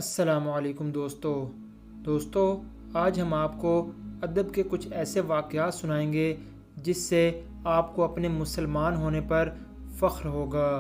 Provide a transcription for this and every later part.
السلام علیکم دوستو آج ہم آپ کو ادب کے کچھ ایسے واقعات سنائیں گے جس سے آپ کو اپنے مسلمان ہونے پر فخر ہوگا۔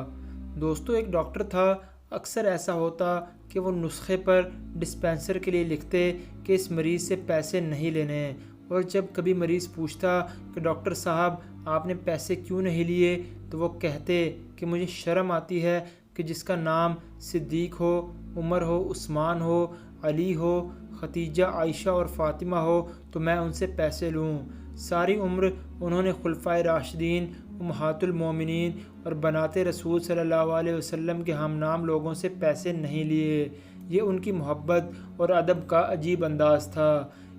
دوستو ایک ڈاکٹر تھا، اکثر ایسا ہوتا کہ وہ نسخے پر ڈسپینسر کے لیے لکھتے کہ اس مریض سے پیسے نہیں لینے، اور جب کبھی مریض پوچھتا کہ ڈاکٹر صاحب آپ نے پیسے کیوں نہیں لیے تو وہ کہتے کہ مجھے شرم آتی ہے کہ جس کا نام صدیق ہو، عمر ہو، عثمان ہو، علی ہو، ختیجہ، عائشہ اور فاطمہ ہو تو میں ان سے پیسے لوں۔ ساری عمر انہوں نے خلفائے راشدین، امہات المومنین اور بنات رسول صلی اللہ علیہ وسلم کے ہم نام لوگوں سے پیسے نہیں لیے۔ یہ ان کی محبت اور ادب کا عجیب انداز تھا۔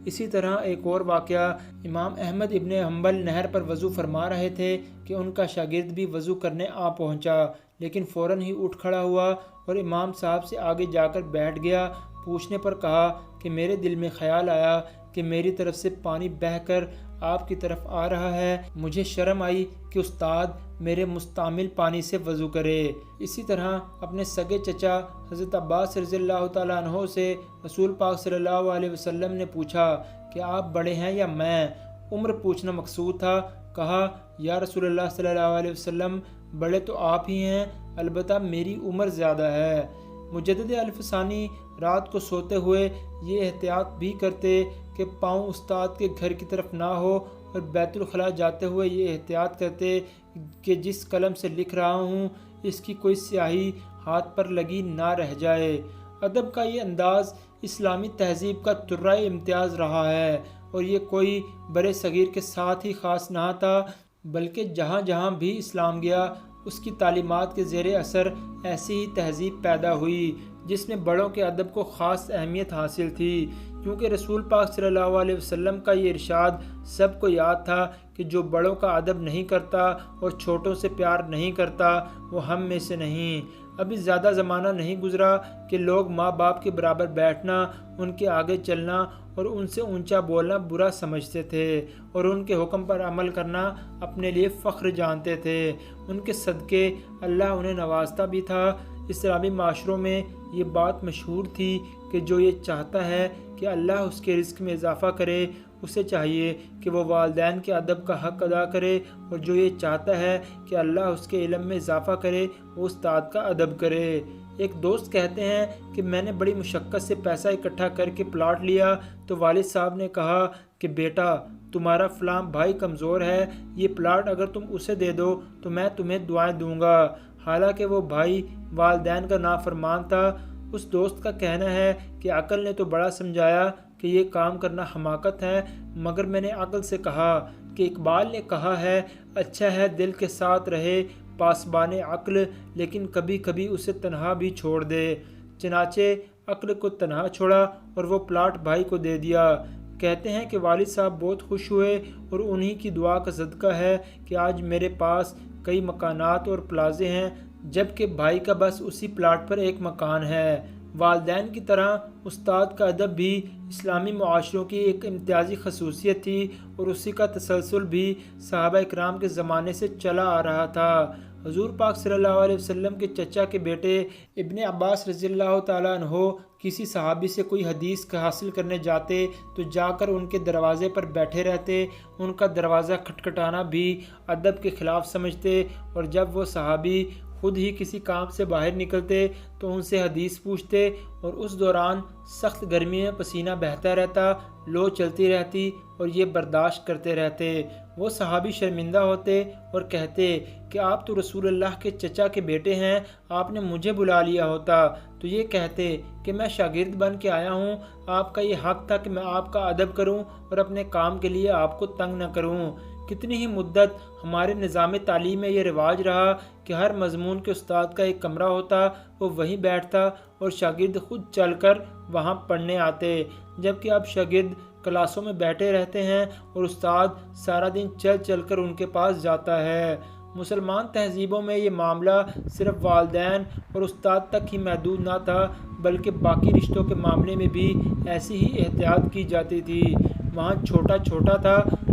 اسی طرح ایک اور واقعہ، امام احمد ابن حنبل نہر پر وضو فرما رہے تھے کہ ان کا شاگرد بھی وضو کرنے آ پہنچا، لیکن فوراً ہی اٹھ کھڑا ہوا اور امام صاحب سے آگے جا کر بیٹھ گیا۔ پوچھنے پر کہا کہ میرے دل میں خیال آیا کہ میری طرف سے پانی بہہ کر آپ کی طرف آ رہا ہے، مجھے شرم آئی کہ استاد میرے مستعمل پانی سے وضو کرے۔ اسی طرح اپنے سگے چچا حضرت عباس رضی اللہ تعالیٰ عنہ سے رسول پاک صلی اللہ علیہ وسلم نے پوچھا کہ آپ بڑے ہیں یا میں؟ عمر پوچھنا مقصود تھا۔ کہا یا رسول اللہ صلی اللہ علیہ وسلم بڑے تو آپ ہی ہیں، البتہ میری عمر زیادہ ہے۔ مجدد الف ثانی رات کو سوتے ہوئے یہ احتیاط بھی کرتے کہ پاؤں استاد کے گھر کی طرف نہ ہو، اور بیت الخلاء جاتے ہوئے یہ احتیاط کرتے کہ جس قلم سے لکھ رہا ہوں اس کی کوئی سیاہی ہاتھ پر لگی نہ رہ جائے۔ ادب کا یہ انداز اسلامی تہذیب کا ترہ امتیاز رہا ہے، اور یہ کوئی برِ صغیر کے ساتھ ہی خاص نہ تھا، بلکہ جہاں جہاں بھی اسلام گیا اس کی تعلیمات کے زیر اثر ایسی ہی تہذیب پیدا ہوئی جس میں بڑوں کے ادب کو خاص اہمیت حاصل تھی، کیونکہ رسول پاک صلی اللہ علیہ وسلم کا یہ ارشاد سب کو یاد تھا کہ جو بڑوں کا ادب نہیں کرتا اور چھوٹوں سے پیار نہیں کرتا وہ ہم میں سے نہیں۔ ابھی زیادہ زمانہ نہیں گزرا کہ لوگ ماں باپ کے برابر بیٹھنا، ان کے آگے چلنا اور ان سے اونچا بولنا برا سمجھتے تھے، اور ان کے حکم پر عمل کرنا اپنے لیے فخر جانتے تھے۔ ان کے صدقے اللہ انہیں نوازتا بھی تھا۔ اسلامی معاشروں میں یہ بات مشہور تھی کہ جو یہ چاہتا ہے کہ اللہ اس کے رزق میں اضافہ کرے، اسے چاہیے کہ وہ والدین کے ادب کا حق ادا کرے، اور جو یہ چاہتا ہے کہ اللہ اس کے علم میں اضافہ کرے وہ استاد کا ادب کرے۔ ایک دوست کہتے ہیں کہ میں نے بڑی مشقت سے پیسہ اکٹھا کر کے پلاٹ لیا تو والد صاحب نے کہا کہ بیٹا تمہارا فلاں بھائی کمزور ہے، یہ پلاٹ اگر تم اسے دے دو تو میں تمہیں دعائیں دوں گا۔ حالانکہ وہ بھائی والدین کا نافرمان تھا۔ اس دوست کا کہنا ہے کہ عقل نے تو بڑا سمجھایا کہ یہ کام کرنا حماقت ہے، مگر میں نے عقل سے کہا کہ اقبال نے کہا ہے اچھا ہے دل کے ساتھ رہے پاسبان عقل، لیکن کبھی کبھی اسے تنہا بھی چھوڑ دے۔ چنانچہ عقل کو تنہا چھوڑا اور وہ پلاٹ بھائی کو دے دیا۔ کہتے ہیں کہ والد صاحب بہت خوش ہوئے، اور انہی کی دعا کا صدقہ ہے کہ آج میرے پاس کئی مکانات اور پلازے ہیں، جبکہ بھائی کا بس اسی پلاٹ پر ایک مکان ہے۔ والدین کی طرح استاد کا ادب بھی اسلامی معاشروں کی ایک امتیازی خصوصیت تھی، اور اسی کا تسلسل بھی صحابہ اکرام کے زمانے سے چلا آ رہا تھا۔ حضور پاک صلی اللہ علیہ وسلم کے چچا کے بیٹے ابن عباس رضی اللہ تعالیٰ عنہ کسی صحابی سے کوئی حدیث حاصل کرنے جاتے تو جا کر ان کے دروازے پر بیٹھے رہتے۔ ان کا دروازہ کھٹکھٹانا بھی ادب کے خلاف سمجھتے، اور جب وہ صحابی خود ہی کسی کام سے باہر نکلتے تو ان سے حدیث پوچھتے، اور اس دوران سخت گرمی میں پسینہ بہتا رہتا، لو چلتی رہتی، اور یہ برداشت کرتے رہتے۔ وہ صحابی شرمندہ ہوتے اور کہتے کہ آپ تو رسول اللہ کے چچا کے بیٹے ہیں، آپ نے مجھے بلا لیا ہوتا تو یہ کہتے کہ میں شاگرد بن کے آیا ہوں، آپ کا یہ حق تھا کہ میں آپ کا ادب کروں اور اپنے کام کے لیے آپ کو تنگ نہ کروں۔ کتنی ہی مدت ہمارے نظام تعلیم میں یہ رواج رہا کہ ہر مضمون کے استاد کا ایک کمرہ ہوتا، وہ وہیں بیٹھتا اور شاگرد خود چل کر وہاں پڑھنے آتے، جبکہ اب شاگرد کلاسوں میں بیٹھے رہتے ہیں اور استاد سارا دن چل چل کر ان کے پاس جاتا ہے۔ مسلمان تہذیبوں میں یہ معاملہ صرف والدین اور استاد تک ہی محدود نہ تھا، بلکہ باقی رشتوں کے معاملے میں بھی ایسی ہی احتیاط کی جاتی تھی۔ وہاں چھوٹا چھوٹا تھا